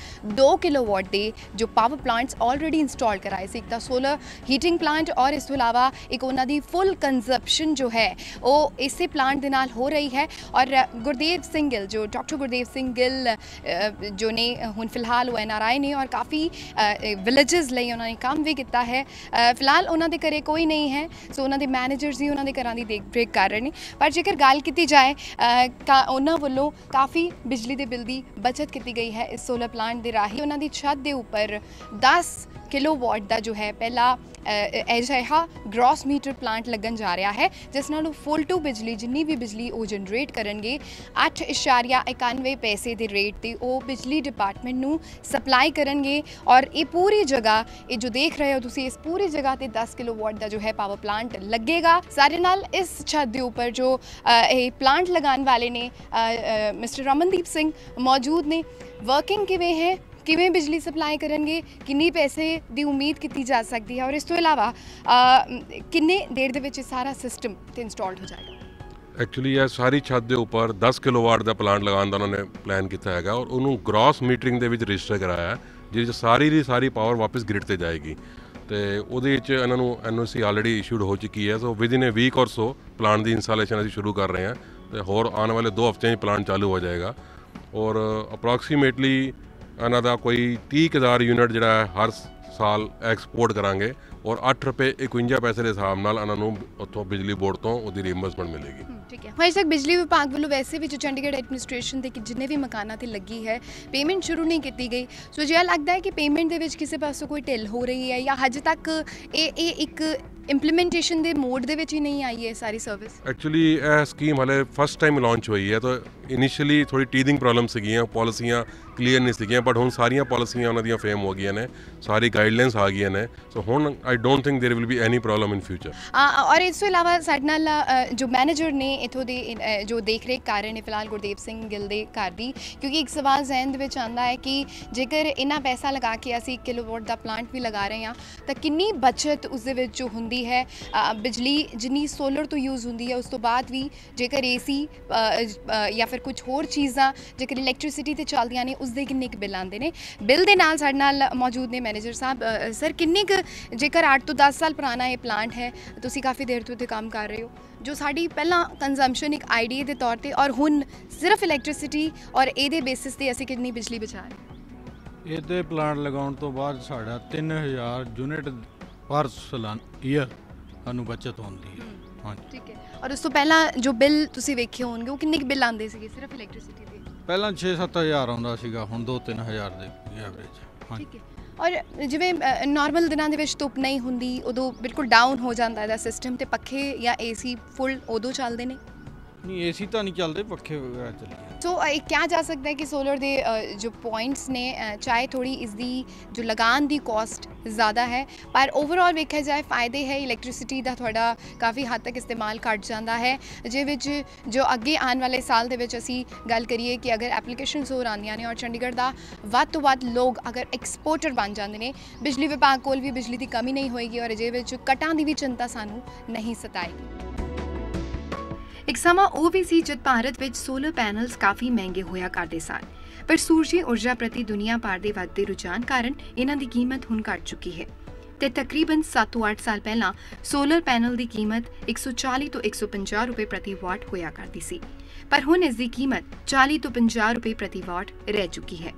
2 ਕਿਲੋਵਾਟ ਦੇ ਜੋ ਪਾਵਰ ਪਲਾਂਟਸ ਆਲਰੇਡੀ ਇੰਸਟਾਲ ਕਰਾਏ ਸੀ। ਇੱਕ ਤਾਂ ਸੋਲਰ ਹੀਟਿੰਗ ਪਲਾਂਟ ਔਰ ਇਸ ਤੋਂ ਇਲਾਵਾ ਇੱਕ ਉਹਨਾਂ ਦੀ फुल कंजप्शन जो है वो इसे प्लांट के नाल हो रही है। और गुरदेव सिंह गिल जो डॉक्टर गुरदेव सिंह गिल जो ने हुण फिलहाल वो NRI ने और काफ़ी विलेजेस लिए उन्होंने काम भी किया है। फिलहाल उन्होंने घरे कोई नहीं है, सो उन्होंने मैनेजर्स ही उन्होंने घरों की देख रेख कर रहे हैं। पर जेकर गल की जाए उन्होंने वालों काफ़ी बिजली के बिल की बचत की गई है इस सोलर प्लांट के राही। उन्होंने छत के उपर 10 किलोवाट का जो है पहला अजिहा ग्रॉस मीटर प्लांट लगन जा रहा है, जिस नाल फुल टू बिजली जिन्नी भी बिजली वो जनरेट करेंगे 8.91 पैसे के रेट ते वो बिजली डिपार्टमेंट नू सप्लाई करेंगे। और ये पूरी जगह ये जो देख रहे हो तुसी, इस पूरी जगह ते 10 किलोवाट का जो है पावर प्लांट लगेगा। सारे नाल इस छत के उपर जो प्लांट लगाने वाले ने मिस्टर रमनदीप सिंह मौजूद ने। वर्किंग किवें है, किवें बिजली सप्लाई करेंगे, किन्नी पैसे की उम्मीद की जा सकती है और इस तो इलावा किन्ने देर दे विच सारा सिस्टम इंस्टॉल्ड हो जाएगा। एक्चुअली यह सारी छत के उपर 10 किलोवाट का प्लांट लगाने का उन्होंने प्लान किया है और उन्होंने ग्रॉस मीटरिंग के रजिस्टर कराया है, जिस सारी की सारी पावर वापस ग्रिड से जाएगी। तो वो इन्होंने NOC ऑलरेडी इशूड हो चुकी है। So with in a week और सो प्लांट की इंस्टॉलेशन अभी शुरू कर रहे हैं, तो होर आने वाले 2 हफ्ते में प्लांट चालू हो जाएगा। और अप्रॉक्सीमेटली ਇਹਨਾਂ ਦਾ ਕੋਈ 30,000 यूनिट ਜਿਹੜਾ ਹਰ ਸਾਲ ਐਕਸਪੋਰਟ ਕਰਾਂਗੇ ਔਰ 8 ਰੁਪਏ 51 ਪੈਸੇ ਦੇ ਹਿਸਾਬ ਨਾਲ ਇਹਨਾਂ ਨੂੰ ਉੱਥੋਂ ਬਿਜਲੀ ਬੋਰਡ ਤੋਂ ਉਹਦੀ ਰੀਇੰਬਰਸਮੈਂਟ ਮਿਲੇਗੀ। ਠੀਕ ਹੈ, ਹੁਣ ਤੱਕ ਬਿਜਲੀ ਵਿਭਾਗ ਵੱਲੋਂ ਵੈਸੇ ਵੀ ਜੋ ਚੰਡੀਗੜ੍ਹ ਐਡਮਿਨਿਸਟ੍ਰੇਸ਼ਨ ਦੇ ਜਿੰਨੇ ਵੀ ਮਕਾਨਾਂ ਤੇ ਲੱਗੀ ਹੈ ਪੇਮੈਂਟ ਸ਼ੁਰੂ ਨਹੀਂ ਕੀਤੀ ਗਈ। ਸੋ ਜਿਹਾ ਲੱਗਦਾ ਹੈ ਕਿ ਪੇਮੈਂਟ ਦੇ ਵਿੱਚ ਕਿਸੇ ਪਾਸੋਂ ਕੋਈ ਢਿੱਲ ਹੋ ਰਹੀ ਹੈ ਜਾਂ ਹਜੇ ਤੱਕ ਇਹ ਇੱਕ ਇੰਪਲੀਮੈਂਟੇਸ਼ਨ ਦੇ ਮੋਡ ਦੇ ਵਿੱਚ ਹੀ ਨਹੀਂ ਆਈ ਹੈ ਸਾਰੀ ਸਰਵਿਸ। ਐਕਚੁਅਲੀ ਇਹ ਸਕੀਮ ਹਲੇ ਫਸਟ ਟਾਈਮ ਲਾਂਚ ਹੋਈ ਹੈ ਤਾਂ ਇਨੀਸ਼ੀਅਲੀ ਥੋੜੀ ਟੀਦਿੰਗ ਪ੍ਰੋਬਲਮ ਸੀਗੀਆਂ, ਪਾਲਿਸੀਆਂ ਕਲੀਅਰ ਨਹੀਂ ਸੀਗੀਆਂ, ਬਟ ਹੁਣ ਸਾਰੀਆਂ ਪਾਲਿਸੀਆਂ ਉਹਨਾਂ ਦੀਆਂ ਫੇਮ ਹੋ ਗਈਆਂ ਨੇ, ਸਾਰੀ ਗਾਈਡਲਾਈਨਸ ਆ ਗਈਆਂ ਨੇ। ਸੋ ਹੁਣ I don't think there will be any problem in future. ਔਰ ਇਸ ਤੋਂ ਇਲਾਵਾ ਸਾਡੇ ਨਾਲ ਜੋ ਮੈਨੇਜਰ ਨੇ ਇੱਥੋਂ ਦੇ ਜੋ ਦੇਖ ਰੇਖ ਕਰ ਰਹੇ ਨੇ ਫਿਲਹਾਲ ਗੁਰਦੇਵ ਸਿੰਘ ਗਿੱਲ ਦੇ ਘਰ ਦੀ, ਕਿਉਂਕਿ ਇੱਕ ਸਵਾਲ ਜ਼ਹਿਨ ਦੇ ਵਿੱਚ ਆਉਂਦਾ ਹੈ ਕਿ ਜੇਕਰ ਇੰਨਾ ਪੈਸਾ ਲਗਾ ਕੇ ਅਸੀਂ 1 ਕਿਲੋਵਾਟ ਦਾ ਪਲਾਂਟ ਵੀ ਲਗਾ ਰਹੇ ਹਾਂ ਤਾਂ ਕਿੰਨੀ ਬਚਤ ਉਸ ਦੇ ਵਿੱਚ ਜੋ ਹੁੰਦੀ ਹੈ, ਬਿਜਲੀ ਜਿੰਨੀ ਸੋਲਰ ਤੋਂ ਯੂਜ਼ ਹੁੰਦੀ ਹੈ ਉਸ ਤੋਂ ਬਾਅਦ ਵੀ ਜੇਕਰ AC ਜਾਂ ਫਿਰ ਕੁਝ ਹੋਰ ਚੀਜ਼ਾਂ ਜੇਕਰ ਇਲੈਕਟ੍ਰਿਸਿਟੀ ਤੇ ਚੱਲਦੀਆਂ ਨੇ ਉਸ ਦੇ ਕਿੰਨੇ ਕੁ ਬਿੱਲ ਆਉਂਦੇ ਨੇ। ਬਿੱਲ ਦੇ ਨਾਲ ਸਾਡੇ ਨਾਲ ਮੌਜੂਦ ਨੇ ਮੈਨੇਜਰ ਸਾਹਿਬ। ਸਰ ਕਿੰਨੀ ਕੁ ਜੇਕਰ 8 ਤੋਂ 10 ਸਾਲ ਪੁਰਾਣਾ ਇਹ ਪਲਾਂਟ ਹੈ, ਤੁਸੀਂ ਕਾਫੀ ਦੇਰ ਤੋਂ ਇੱਥੇ ਕੰਮ ਕਰ ਰਹੇ ਹੋ, ਜੋ ਸਾਡੀ ਪਹਿਲਾਂ ਕੰਜ਼ੰਪਸ਼ਨ ਇੱਕ ਆਈਡੀਆ ਦੇ ਤੌਰ ਤੇ ਔਰ ਹੁਣ ਸਿਰਫ ਇਲੈਕਟ੍ਰਿਸਿਟੀ ਔਰ ਇਹਦੇ ਬੇਸਿਸ ਤੇ ਅਸੀਂ ਕਿੰਨੀ ਬਿਜਲੀ ਬਚਾ ਰਹੇ ਹਾਂ? ਇਹਦੇ ਪਲਾਂਟ ਲਗਾਉਣ ਤੋਂ ਬਾਅਦ ਸਾਡਾ 3000 ਯੂਨਿਟ ਪਰ ਈਅਰ ਸਾਨੂੰ ਬਚਤ ਹੁੰਦੀ ਹੈ। ਹਾਂਜੀ ਠੀਕ ਹੈ, ਔਰ ਉਸ ਤੋਂ ਪਹਿਲਾਂ ਜੋ ਬਿੱਲ ਤੁਸੀਂ ਵੇਖੇ ਹੋਣਗੇ ਉਹ ਕਿੰਨੇ ਕੁ ਬਿੱਲ ਆਉਂਦੇ ਸੀਗੇ ਸਿਰਫ ਇਲੈਕਟ੍ਰਿਸਿਟੀ ਦੇ? ਪਹਿਲਾਂ 6-7 ਆਉਂਦਾ ਸੀਗਾ, ਹੁਣ 2-3 ਹਜ਼ਾਰ ਦੇ ਐਵਰੇਜ। ਹਾਂਜੀ ਠੀਕ ਹੈ, ਔਰ ਜਿਵੇਂ ਨਾਰਮਲ ਦਿਨਾਂ ਦੇ ਵਿੱਚ ਧੁੱਪ ਨਹੀਂ ਹੁੰਦੀ ਉਦੋਂ ਬਿਲਕੁਲ ਡਾਊਨ ਹੋ ਜਾਂਦਾ ਇਹਦਾ ਸਿਸਟਮ, ਤੇ ਪੱਖੇ ਜਾਂ AC ਫੁੱਲ ਉਦੋਂ ਚੱਲਦੇ ਨੇ? ਨਹੀਂ AC ਤਾਂ ਨਹੀਂ ਚੱਲਦੇ, ਪੱਖੇ ਵਗੈਰਾ ਚੱਲਦੇ। ਸੋ ਕਿਹਾ ਜਾ ਸਕਦਾ ਹੈ ਕਿ ਸੋਲਰ ਦੇ ਜੋ ਪੁਆਇੰਟਸ ਨੇ ਚਾਹੇ ਥੋੜੀ ਇਸ ਦੀ ਜੋ ਲਗਾਨ ਦੀ ਕਾਸਟ ਜ਼ਿਆਦਾ ਹੈ ਪਰ ਓਵਰਆਲ ਵੇਖਿਆ ਜਾਏ ਫਾਇਦੇ ਹੈ। ਇਲੈਕਟ੍ਰਿਸਿਟੀ ਦਾ ਤੁਹਾਡਾ ਕਾਫੀ ਹੱਦ ਤੱਕ ਇਸਤੇਮਾਲ ਘੱਟ ਜਾਂਦਾ ਹੈ, ਜਿਹਦੇ ਵਿੱਚ ਜੋ ਅੱਗੇ ਆਉਣ ਵਾਲੇ ਸਾਲ ਦੇ ਵਿੱਚ ਅਸੀਂ ਗੱਲ ਕਰੀਏ ਕਿ ਅਗਰ ਐਪਲੀਕੇਸ਼ਨਸ ਹੋਰ ਆਉਂਦੀਆਂ ਨੇ ਔਰ ਚੰਡੀਗੜ੍ਹ ਦਾ ਵੱਧ ਤੋਂ ਵੱਧ ਲੋਕ ਅਗਰ ਐਕਸਪੋਰਟਰ ਬਣ ਜਾਂਦੇ ਨੇ, ਬਿਜਲੀ ਵਿਭਾਗ ਕੋਲ ਵੀ ਬਿਜਲੀ ਦੀ ਕਮੀ ਨਹੀਂ ਹੋਏਗੀ ਔਰ ਜਿਹਦੇ ਵਿੱਚ ਕਟਾਂ ਦੀ ਵੀ ਚਿੰਤਾ ਸਾਨੂੰ ਨਹੀਂ ਸਤਾਏਗੀ। ਇੱਕ ਸਮਾਂ ਉਹ ਵੀ ਸੀ ਜਦ ਭਾਰਤ ਵਿੱਚ ਸੋਲਰ ਪੈਨਲਸ ਕਾਫੀ ਮਹਿੰਗੇ ਹੋਇਆ ਕਰਦੇ ਸਨ, ਪਰ ਸੂਰਜੀ ਊਰਜਾ ਪ੍ਰਤੀ ਦੁਨੀਆ ਭਰ ਦੇ ਵੱਧਦੇ ਰੁਝਾਨ ਕਾਰਨ ਇਹਨਾਂ ਦੀ ਕੀਮਤ ਹੁਣ ਘਟ ਚੁੱਕੀ ਹੈ ਤੇ ਤਕਰੀਬਨ 7 ਤੋਂ 8 ਸਾਲ ਪਹਿਲਾਂ ਸੋਲਰ ਪੈਨਲ ਦੀ ਕੀਮਤ 140 ਤੋਂ 150 ਰੁਪਏ ਪ੍ਰਤੀ ਵਾਟ ਹੋਇਆ ਕਰਦੀ ਸੀ, ਪਰ ਹੁਣ ਇਸ ਦੀ ਕੀਮਤ 40 ਤੋਂ 50 ਰੁਪਏ ਪ੍ਰਤੀ ਵਾਟ ਰਹਿ ਚੁੱਕੀ ਹੈ।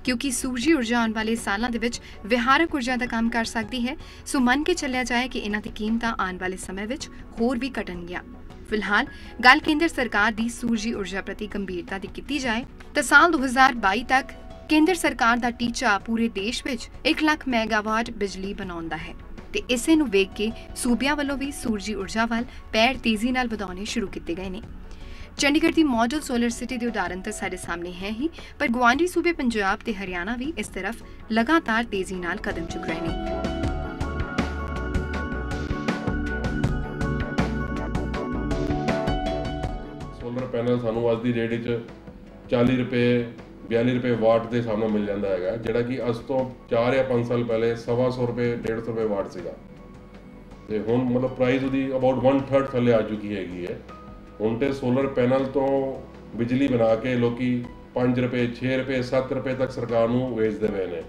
ਕਿਉਂਕਿ ਸੂਰਜੀ ਊਰਜਾ ਆਉਣ ਵਾਲੇ ਸਾਲਾਂ ਦੇ ਵਿੱਚ ਵਿਹਾਰਕ ਊਰਜਾ ਦਾ ਕੰਮ ਕਰ ਸਕਦੀ ਹੈ, ਸੋ ਮੰਨ ਕੇ ਚੱਲਿਆ ਜਾਏ ਕਿ ਇਹਨਾਂ ਦੀ ਕੀਮਤਾਂ ਆਉਣ ਵਾਲੇ ਸਮੇਂ ਵਿੱਚ ਹੋਰ ਵੀ ਘਟਣਗੀਆਂ। ਫਿਲਹਾਲ ਗੱਲ ਕੇਂਦਰ ਸਰਕਾਰ ਦੀ ਸੂਰਜੀ ਊਰਜਾ ਪ੍ਰਤੀ ਗੰਭੀਰਤਾ ਦੀ ਕੀਤੀ ਜਾਏ ਤਾਂ ਸਾਲ 2022 ਤੱਕ ਕੇਂਦਰ ਸਰਕਾਰ ਦਾ ਟੀਚਾ ਪੂਰੇ ਦੇਸ਼ ਵਿੱਚ 1 ਲੱਖ ਮੈਗਾਵਾਟ ਬਿਜਲੀ ਬਣਾਉਣ ਦਾ ਹੈ ਤੇ ਇਸੇ ਨੂੰ ਵੇਖ ਕੇ ਸੂਬਿਆਂ ਵੱਲੋਂ ਵੀ ਸੂਰਜੀ ਊਰਜਾ ਵੱਲ ਪੈਰ ਤੇਜ਼ੀ ਨਾਲ ਵਧਾਉਣੇ ਸ਼ੁਰੂ ਕੀਤੇ ਗਏ ਨੇ। ਚੰਡੀਗੜ੍ਹ ਦੀ ਮਾਡਲ ਸੋਲਰ ਸਿਟੀ ਦੇ ਉਦਾਹਰਨ ਤਾਂ ਸਾਡੇ ਸਾਹਮਣੇ ਹੈ ਹੀ, ਪਰ ਗੁਆਂਢੀ ਸੂਬੇ ਪੰਜਾਬ ਤੇ ਹਰਿਆਣਾ ਵੀ ਇਸ ਤਰਫ ਲਗਾਤਾਰ ਤੇਜ਼ੀ ਨਾਲ ਕਦਮ ਚੁੱਕ ਰਹੇ ਨੇ। ਸੋਲਰ ਪੈਨਲ ਸਾਨੂੰ ਅੱਜ ਦੀ ਰੇਟ ਵਿੱਚ 40 ਰੁਪਏ 42 ਰੁਪਏ ਵਾਟ ਦੇ ਹਿਸਾਬ ਨਾਲ ਮਿਲ ਜਾਂਦਾ ਹੈਗਾ, ਜਿਹੜਾ ਕਿ ਅੱਜ ਤੋਂ 4 ਜਾਂ 5 ਸਾਲ ਪਹਿਲੇ 125 ਰੁਪਏ 150 ਰੁਪਏ ਵਾਟ ਸੀਗਾ ਤੇ ਹੁਣ ਮਤਲਬ ਪ੍ਰਾਈਸ ਉਹਦੀ ਅਬਾਊਟ 1/3 ਥੱਲੇ ਆ ਚੁੱਕੀ ਹੈਗੀ ਹੈ। ਹੁਣ ਤੇ ਸੋਲਰ ਪੈਨਲ ਤੋਂ ਬਿਜਲੀ ਬਣਾ ਕੇ ਲੋਕੀ 5 ਰੁਪਏ 6 ਰੁਪਏ 7 ਰੁਪਏ ਤੱਕ ਸਰਕਾਰ ਨੂੰ ਵੇਚਦੇ ਪਏ ਨੇ।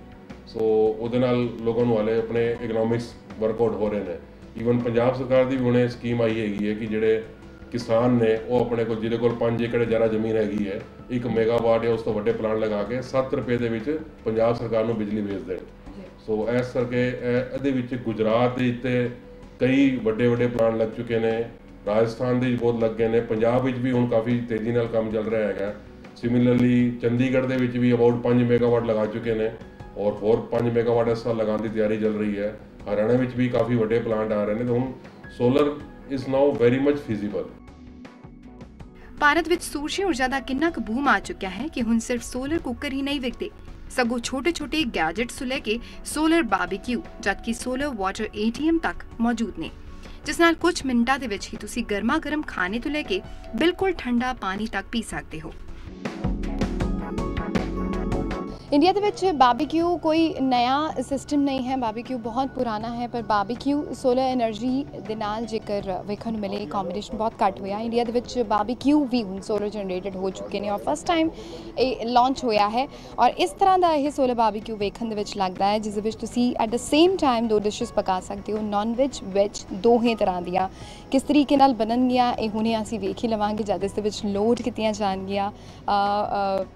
ਸੋ ਉਹਦੇ ਨਾਲ ਲੋਕਾਂ ਨੂੰ ਹਾਲੇ ਆਪਣੇ ਇਕਨੋਮਿਕਸ ਵਰਕਆਊਟ ਹੋ ਰਹੇ ਨੇ। ਈਵਨ ਪੰਜਾਬ ਸਰਕਾਰ ਦੀ ਵੀ ਹੁਣੇ ਸਕੀਮ ਆਈ ਹੈਗੀ ਹੈ ਕਿ ਜਿਹੜੇ ਕਿਸਾਨ ਨੇ ਉਹ ਆਪਣੇ ਕੋਲ ਜਿਹਦੇ ਕੋਲ 5 ਏਕੜ ਜ਼ਿਆਦਾ ਜ਼ਮੀਨ ਹੈਗੀ ਹੈ 1 ਮੈਗਾਵਾਟ ਜਾਂ ਉਸ ਤੋਂ ਵੱਡੇ ਪਲਾਂਟ ਲਗਾ ਕੇ 7 ਰੁਪਏ ਦੇ ਵਿੱਚ ਪੰਜਾਬ ਸਰਕਾਰ ਨੂੰ ਬਿਜਲੀ ਵੇਚ ਦੇਣ। ਸੋ ਇਸ ਕਰਕੇ ਇਹਦੇ ਵਿੱਚ ਗੁਜਰਾਤ ਦੇ ਉੱਤੇ ਕਈ ਵੱਡੇ ਪਲਾਂਟ ਲੱਗ ਚੁੱਕੇ ਨੇ, ਰਾਜਸਥਾਨ ਦੇ ਬਹੁਤ ਲੱਗ ਗਏ ਨੇ, ਪੰਜਾਬ ਵਿੱਚ ਵੀ ਹੁਣ ਕਾਫੀ ਤੇਜ਼ੀ ਨਾਲ ਕੰਮ ਚੱਲ ਰਿਹਾ ਹੈਗਾ। ਸਿਮਿਲਰਲੀ ਚੰਡੀਗੜ੍ਹ ਦੇ ਵਿੱਚ ਵੀ ਅਬਾਊਟ 5 ਮੈਗਾਵਾਟ ਲਗਾ ਚੁੱਕੇ ਨੇ ਔਰ ਹੋਰ 5 ਮੈਗਾਵਾਟ ਇਸ ਸਾਲ ਲਗਾਉਣ ਦੀ ਤਿਆਰੀ ਚੱਲ ਰਹੀ ਹੈ। ਹਰਿਆਣਾ ਵਿੱਚ ਵੀ ਕਾਫੀ ਵੱਡੇ ਪਲਾਂਟ ਆ ਰਹੇ ਨੇ। ਹੁਣ solar is now very much feasible. Bharat ਵਿੱਚ ਸੂਰਜੀ ਊਰਜਾ ਦਾ ਕਿੰਨਾ ਕੁ ਬੂਮ ਆ ਚੁੱਕਿਆ ਹੈ ਕਿ ਹੁਣ ਸਿਰਫ ਸੋਲਰ ਕੁੱਕਰ ਹੀ ਨਹੀਂ ਵਿਕਦੇ, ਸਗੋਂ ਛੋਟੇ ਗੈਜਟਸ ਤੋਂ ਲੈ ਕੇ ਸੋਲਰ ਬਾਰਬੀਕਿਊ ਜਦਕਿ ਸੋਲਰ ਵਾਟਰ ATM ਤੱਕ ਮੌਜੂਦ ਨੇ, ਜਿਸ ਨਾਲ ਕੁਝ ਮਿੰਟਾਂ ਦੇ ਵਿੱਚ ਹੀ ਤੁਸੀਂ ਗਰਮਾ ਗਰਮ ਖਾਣੇ ਤੋਂ ਲੈ ਕੇ ਬਿਲਕੁਲ ਠੰਡਾ ਪਾਣੀ ਤੱਕ ਪੀ ਸਕਦੇ ਹੋ। इंडिया ਦੇ ਵਿੱਚ ਬਾਰਬੀਕਿਊ ਕੋਈ ਨया ਸਿਸਟਮ ਨਹੀਂ ਹੈ, ਬਾਰਬੀਕਿਊ ਬਹੁਤ ਪੁਰਾਣਾ ਹੈ, ਪਰ ਬਾਰਬੀਕਿਊ ਸੋਲਰ એનર્ਜੀ ਦੇ ਨਾਲ ਜੇਕਰ ਵੇਖਣ ਨੂੰ ਮਿਲੇ ਕੰਬੀਨੇਸ਼ਨ ਬਹੁਤ ਘੱਟ ਹੋਇਆ। ਇੰਡੀਆ ਦੇ ਵਿੱਚ ਬਾਰਬੀਕਿਊ ਵੀ ਹੁਣ ਸੋਲਰ ਜਨਰੇਟਡ ਹੋ ਚੁੱਕੇ ਨੇ ਔਰ ਫਸਟ ਟਾਈਮ ਇਹ ਲਾਂਚ ਹੋਇਆ ਹੈ ਔਰ ਇਸ ਤਰ੍ਹਾਂ ਦਾ ਇਹ ਸੋਲਰ ਬਾਰਬੀਕਿਊ ਵੇਖਣ ਦੇ ਵਿੱਚ ਲੱਗਦਾ ਹੈ ਜਿਸ ਦੇ ਵਿੱਚ ਤੁਸੀਂ at the same time 2 dishes ਪਕਾ ਸਕਦੇ ਹੋ, ਨਾਨ ਵੈਜ ਦੋਹੇ ਤਰ੍ਹਾਂ ਦੀਆਂ। ਕਿਸ ਤਰੀਕੇ ਨਾਲ ਬਣਨਗੀਆਂ ਇਹ ਹੁਣੇ ਅਸੀਂ ਵੇਖ ਹੀ ਲਵਾਂਗੇ ਜਦ ਇਸ ਦੇ ਵਿੱਚ ਲੋਡ ਕੀਤੀਆਂ ਜਾਣਗੀਆਂ।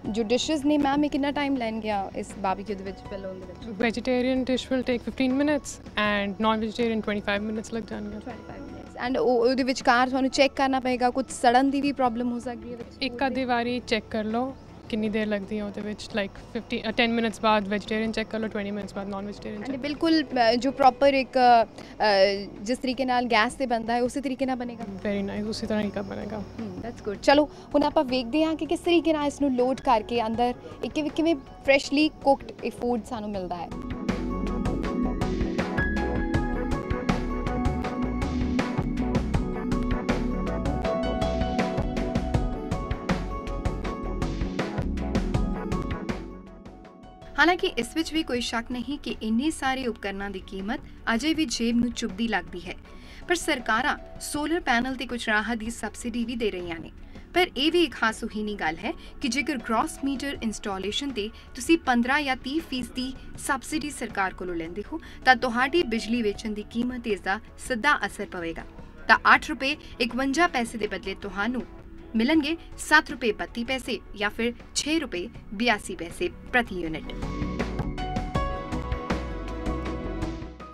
ਜੋ ਡਿਸ਼ਸ ਨੇ ਮੈਮ ਇਹ ਕਿੰਨਾ ਟਾਈਮ ਲੈਣਗੇ ਜਾਂ ਇਸ ਬਾਰਬੀਕਿਊ ਦੇ ਵਿੱਚ ਫਿਲ ਹੋਣ ਦੇ ਵਿੱਚ? Vegetarian dish will take 15 minutes and non-vegetarian 25 minutes ਲੱਗ ਜਾਣਗੇ। 25 minutes and ਉਹਦੇ ਵਿਚਕਾਰ ਤੁਹਾਨੂੰ ਚੈੱਕ ਕਰਨਾ ਪਏਗਾ, ਕੁਝ ਸੜਨ ਦੀ ਵੀ ਪ੍ਰੋਬਲਮ ਹੋ ਸਕਦੀ ਹੈ ਵਿੱਚ? ਇੱਕ ਅੱਧੀ ਵਾਰੀ ਚੈੱਕ ਕਰ ਲਓ ਕਿੰਨੀ ਦੇਰ ਲੱਗਦੀ ਹੈ ਉਹਦੇ ਵਿੱਚ, ਲਾਈਕ 10 ਮਿੰਟਸ ਬਾਅਦ ਵੈਜੀਟੇਰੀਅਨ ਚੈੱਕ ਕਰ ਲਓ, 20 ਮਿੰਟਸ ਬਾਅਦ ਨਾਨ ਵੈਜੀਟੇਰੀਅਨ ਐਂਡ ਬਿਲਕੁਲ ਜੋ ਪ੍ਰੋਪਰ ਇੱਕ ਜਿਸ ਤਰੀਕੇ ਨਾਲ ਗੈਸ ਤੇ ਬਣਦਾ ਹੈ ਉਸੇ ਤਰੀਕੇ ਨਾਲ ਬਣੇਗਾ? ਵੈਰੀ ਨਾਈਸ, ਉਸੇ ਤਰ੍ਹਾਂ ਹੀ ਬਣੇਗਾ। That's good. ਚਲੋ ਹੁਣ ਆਪਾਂ ਵੇਖਦੇ ਹਾਂ ਕਿ ਕਿਸ ਤਰੀਕੇ ਨਾਲ ਇਸ ਨੂੰ ਲੋਡ ਕਰਕੇ ਅੰਦਰ ਇੱਕ ਕਿਵੇਂ ਫਰੈਸ਼ਲੀ ਕੁਕਡ ਇਹ ਫੂਡ ਸਾਨੂੰ ਮਿਲਦਾ ਹੈ। ਹਾਲਾਂਕਿ ਇਸ ਵਿੱਚ ਵੀ ਕੋਈ ਸ਼ੱਕ ਨਹੀਂ ਕਿ ਇੰਨੇ ਸਾਰੇ ਉਪਕਰਨਾਂ ਦੀ ਕੀਮਤ ਅਜੇ ਵੀ ਜੇਬ ਨੂੰ ਚੁਭਦੀ ਲੱਗਦੀ ਹੈ, ਪਰ ਸਰਕਾਰਾਂ ਸੋਲਰ ਪੈਨਲ ਤੇ ਕੁਝ ਰਾਹਤ ਦੀ ਸਬਸਿਡੀ ਵੀ ਦੇ ਰਹੀਆਂ ਨੇ। ਪਰ ਇਹ ਵੀ ਇੱਕ ਹਾਸੋਹੀਣੀ ਗੱਲ ਹੈ ਕਿ ਜੇਕਰ ਗ੍ਰੌਸ ਮੀਟਰ ਇੰਸਟਾਲੇਸ਼ਨ ਤੇ ਤੁਸੀਂ 15 ਜਾਂ 30% ਦੀ ਸਬਸਿਡੀ ਸਰਕਾਰ ਕੋਲੋਂ ਲੈਂਦੇ ਹੋ ਤਾਂ ਤੁਹਾਡੀ ਬਿਜਲੀ ਵੇਚਣ ਦੀ ਕੀਮਤ ਤੇ ਇਸ ਦਾ ਸਿੱਧਾ ਅਸਰ ਪਵੇਗਾ। ਤਾਂ 8 ਰੁਪਏ 51 ਪੈਸੇ ਦੇ ਬਦਲੇ ਤੁਹਾਨੂੰ मिलेंगे 7 रुपये 32 पैसे या फिर 6 रुपये 82 पैसे प्रति यूनिट।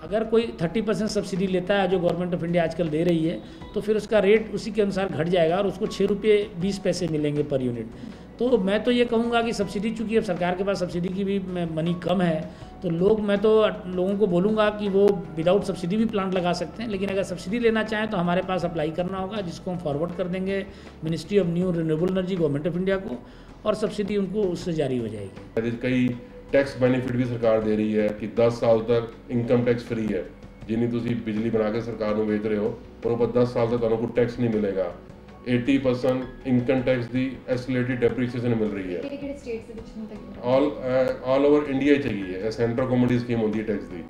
अगर कोई 30% सब्सिडी लेता है जो गवर्नमेंट ऑफ इंडिया आजकल दे रही है तो फिर उसका रेट उसी के अनुसार घट जाएगा और उसको 6 रुपये 20 पैसे मिलेंगे पर यूनिट। तो मैं तो ये कहूँगा कि सब्सिडी, चूँकि अब सरकार के पास सब्सिडी की भी मनी कम है तो मैं तो लोगों को बोलूँगा कि वो विदाउट सब्सिडी भी प्लांट लगा सकते हैं, लेकिन अगर सब्सिडी लेना चाहें तो हमारे पास अप्लाई करना होगा, जिसको हम फॉरवर्ड कर देंगे ministry of new renewable energy government of India को, और सब्सिडी उनको उससे जारी हो जाएगी। कई टैक्स बेनिफिट भी सरकार दे रही है कि 10 साल तक इनकम टैक्स फ्री है, जिन्नी तुसी बिजली बना के सरकार को बेच रहे हो और ऊपर 10 साल तक तुहानू कोई टैक्स नहीं मिलेगा। 80% इनकम टैक्स ਦੀ ਐਸਕੇਲੇਟਿਡ ਡੈਪਰੀਸੀਏਸ਼ਨ ਮਿਲ ਰਹੀ ਹੈ। ਕਿਹੜੇ ਸਟੇਟਸ ਦੇ ਵਿੱਚ ਹੁਣ ਤੱਕ? ਆਲ ਓਵਰ ਇੰਡੀਆ ਚ ਹੈਗੀ ਹੈ। ਸੈਂਟਰਲ ਕਮਿਊਨਿਟੀ ਸਕੀਮ ਹੁੰਦੀ ਹੈ ਟੈਕਸ ਦੀ,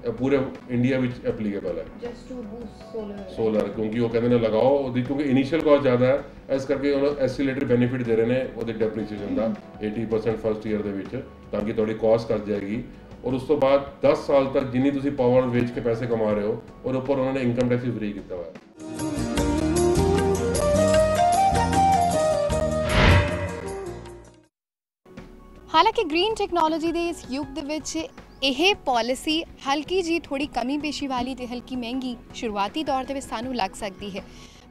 ਇਹ ਪੂਰੇ ਇੰਡੀਆ ਵਿੱਚ ਐਪਲੀਕੇਬਲ ਹੈ। ਜਸਟ ਟੂ ਬੂਸਟ ਸੋਲਰ ਕਿਉਂਕਿ ਉਹ ਕਹਿੰਦੇ ਨੇ ਲਗਾਓ ਉਹਦੀ, ਕਿਉਂਕਿ ਇਨੀਸ਼ੀਅਲ ਕਾਸਟ ਜ਼ਿਆਦਾ ਹੈ, ਇਸ ਕਰਕੇ ਉਹ ਐਸਕੇਲੇਟਿਡ ਬੈਨੀਫਿਟ ਦੇ ਰਹੇ ਨੇ ਉਹਦੇ ਡੈਪਰੀਸੀਏਸ਼ਨ ਦਾ 80% ਫਸਟ ਈਅਰ ਦੇ ਵਿੱਚ, ਤਾਂ ਕਿ ਤੁਹਾਡੀ ਕਾਸਟ ਘੱਟ ਜਾਏਗੀ। ਔਰ ਉਸ ਤੋਂ ਬਾਅਦ 10 ਸਾਲ ਤੱਕ ਜਿੰਨੀ ਤੁਸੀਂ ਪਾਵਰ ਵੇਚ ਕੇ ਪੈਸੇ ਕਮਾ ਰਹੇ ਹੋ ਔਰ ਉੱਪਰ ਉਹਨਾਂ ਨੇ ਇਨਕਮ ਟੈਕਸ ਵੀ ਫ੍ਰੀ ਕੀਤਾ ਹੋਇਆ ਹੈ। ਹਾਲਾਂਕਿ ਗ੍ਰੀਨ ਟੈਕਨੋਲੋਜੀ ਦੇ ਇਸ ਯੁੱਗ ਦੇ ਵਿੱਚ ਇਹ ਪਾਲਿਸੀ ਹਲਕੀ ਜੀ ਥੋੜੀ ਕਮੀ ਪੇਸ਼ੀ ਵਾਲੀ ਤੇ ਹਲਕੀ ਮਹਿੰਗੀ ਸ਼ੁਰੂਆਤੀ ਤੌਰ ਤੇ ਵੀ ਸਾਨੂੰ ਲੱਗ ਸਕਦੀ ਹੈ,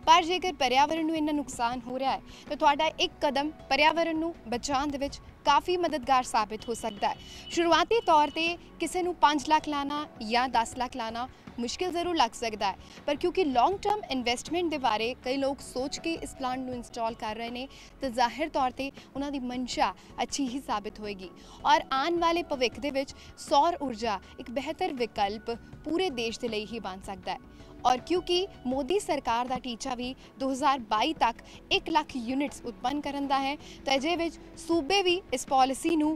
ਪਰ ਜੇਕਰ ਪਰਿਆਵਰਣ ਨੂੰ ਇੰਨਾ ਨੁਕਸਾਨ ਹੋ ਰਿਹਾ ਹੈ ਤਾਂ ਤੁਹਾਡਾ ਇੱਕ ਕਦਮ ਪਰਿਆਵਰਣ ਨੂੰ ਬਚਾਉਣ ਦੇ ਵਿੱਚ ਕਾਫੀ ਮਦਦਗਾਰ ਸਾਬਿਤ ਹੋ ਸਕਦਾ ਹੈ। ਸ਼ੁਰੂਆਤੀ ਤੌਰ ਤੇ ਕਿਸੇ ਨੂੰ 5 ਲੱਖ ਲਾਣਾ ਜਾਂ 10 ਲੱਖ ਲਾਣਾ ਮੁਸ਼ਕਿਲ ਜ਼ਰੂਰ ਲੱਗ ਸਕਦਾ ਹੈ, ਪਰ ਕਿਉਂਕਿ ਲੌਂਗ ਟਰਮ ਇਨਵੈਸਟਮੈਂਟ ਦੇ ਬਾਰੇ ਕਈ ਲੋਕ ਸੋਚ ਕੇ ਇਸ ਪਲਾਂਟ ਨੂੰ ਇੰਸਟਾਲ ਕਰ ਰਹੇ ਨੇ ਤਾਂ ਜ਼ਾਹਿਰ ਤੌਰ ਤੇ ਉਹਨਾਂ ਦੀ ਮਨਸ਼ਾ ਅੱਛੀ ਹੀ ਸਾਬਿਤ ਹੋਏਗੀ ਔਰ ਆਉਣ ਵਾਲੇ ਭਵਿੱਖ ਦੇ ਵਿੱਚ ਸੌਰ ਊਰਜਾ ਇੱਕ ਬਿਹਤਰ ਵਿਕਲਪ ਪੂਰੇ ਦੇਸ਼ ਦੇ ਲਈ ਹੀ ਬਣ ਸਕਦਾ ਹੈ। और क्योंकि मोदी सरकार का टीचा भी 2022 तक 1 लाख यूनिट्स उत्पन्न करने का है तो अजे विच सूबे भी इस पॉलिसी नू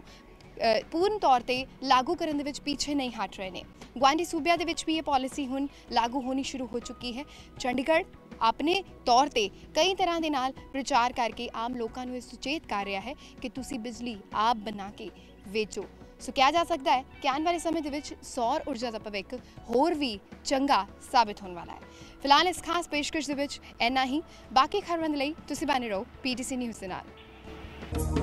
पूर्ण तौर पर लागू करने विच पीछे नहीं हट रहे हैं। गुआढ़ी सूबे दे विच भी ये पॉलिसी हुण लागू होनी शुरू हो चुकी है। चंडीगढ़ अपने तौर पर कई तरह के नाल प्रचार करके आम लोगों को सुचेत कर रहा है कि तुसी बिजली आप बना के वेचो। सो किया जा सकता है कि आने वाले समय के सौर ऊर्जा का भविख होर भी चंगा साबित होने वाला है। फिलहाल इस खास पेशकश के इन्ना ही, बाकी खबरों के लिए तुसी बने रहो PTC न्यूज़ के नाल।